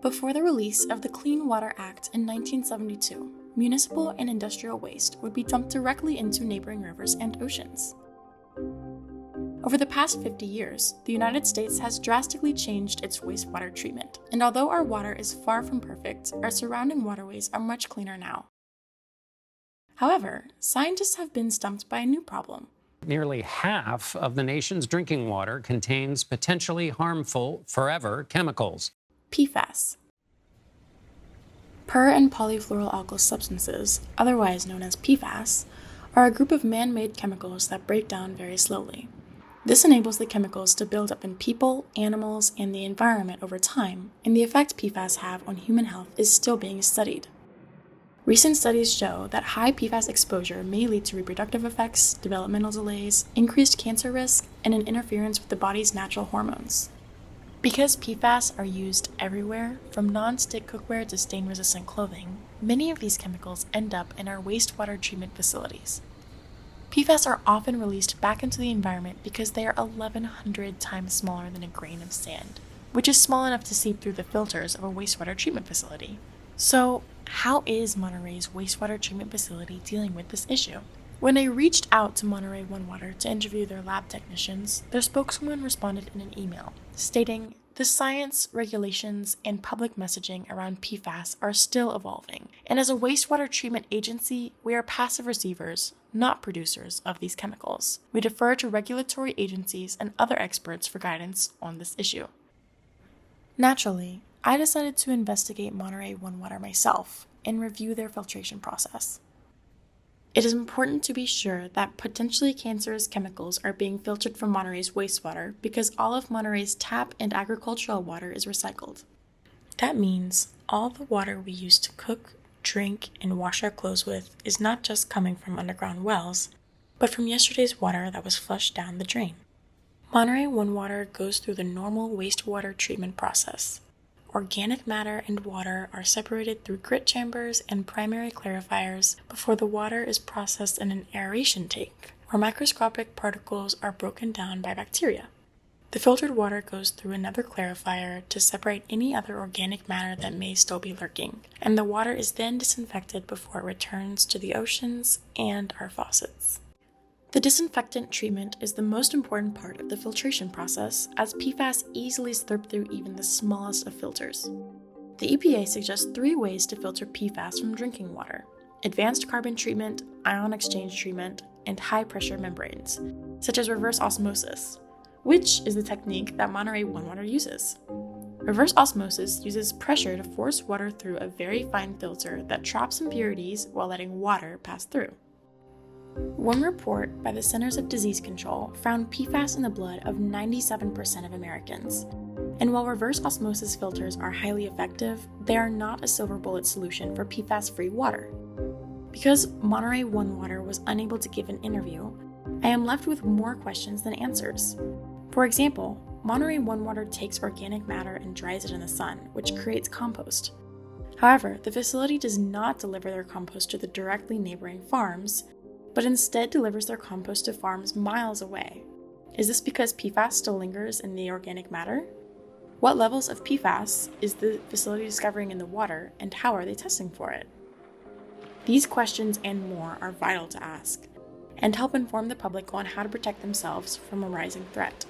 Before the release of the Clean Water Act in 1972, municipal and industrial waste would be dumped directly into neighboring rivers and oceans. Over the past 50 years, the United States has drastically changed its wastewater treatment, and although our water is far from perfect, our surrounding waterways are much cleaner now. However, scientists have been stumped by a new problem. Nearly half of the nation's drinking water contains potentially harmful, forever chemicals. PFAS. Per- and polyfluoroalkyl substances, otherwise known as PFAS, are a group of man-made chemicals that break down very slowly. This enables the chemicals to build up in people, animals, and the environment over time, and the effect PFAS have on human health is still being studied. Recent studies show that high PFAS exposure may lead to reproductive effects, developmental delays, increased cancer risk, and an interference with the body's natural hormones. Because PFAS are used everywhere, from non-stick cookware to stain-resistant clothing, many of these chemicals end up in our wastewater treatment facilities. PFAS are often released back into the environment because they are 1,100 times smaller than a grain of sand, which is small enough to seep through the filters of a wastewater treatment facility. So, how is Monterey's wastewater treatment facility dealing with this issue? When I reached out to Monterey OneWater to interview their lab technicians, their spokeswoman responded in an email, stating, "The science, regulations, and public messaging around PFAS are still evolving, and as a wastewater treatment agency, we are passive receivers, not producers of these chemicals. We defer to regulatory agencies and other experts for guidance on this issue." Naturally, I decided to investigate Monterey OneWater myself and review their filtration process. It is important to be sure that potentially cancerous chemicals are being filtered from Monterey's wastewater because all of Monterey's tap and agricultural water is recycled. That means all the water we use to cook, drink, and wash our clothes with is not just coming from underground wells, but from yesterday's water that was flushed down the drain. Monterey OneWater goes through the normal wastewater treatment process. Organic matter and water are separated through grit chambers and primary clarifiers before the water is processed in an aeration tank, where microscopic particles are broken down by bacteria. The filtered water goes through another clarifier to separate any other organic matter that may still be lurking, and the water is then disinfected before it returns to the oceans and our faucets. The disinfectant treatment is the most important part of the filtration process, as PFAS easily slurp through even the smallest of filters. The EPA suggests 3 ways to filter PFAS from drinking water: advanced carbon treatment, ion exchange treatment, and high-pressure membranes, such as reverse osmosis, which is the technique that Monterey OneWater uses. Reverse osmosis uses pressure to force water through a very fine filter that traps impurities while letting water pass through. One report by the Centers of Disease Control found PFAS in the blood of 97% of Americans. And while reverse osmosis filters are highly effective, they are not a silver bullet solution for PFAS-free water. Because Monterey OneWater was unable to give an interview, I am left with more questions than answers. For example, Monterey OneWater takes organic matter and dries it in the sun, which creates compost. However, the facility does not deliver their compost to the directly neighboring farms, but instead delivers their compost to farms miles away. Is this because PFAS still lingers in the organic matter? What levels of PFAS is the facility discovering in the water, and how are they testing for it? These questions and more are vital to ask, and help inform the public on how to protect themselves from a rising threat.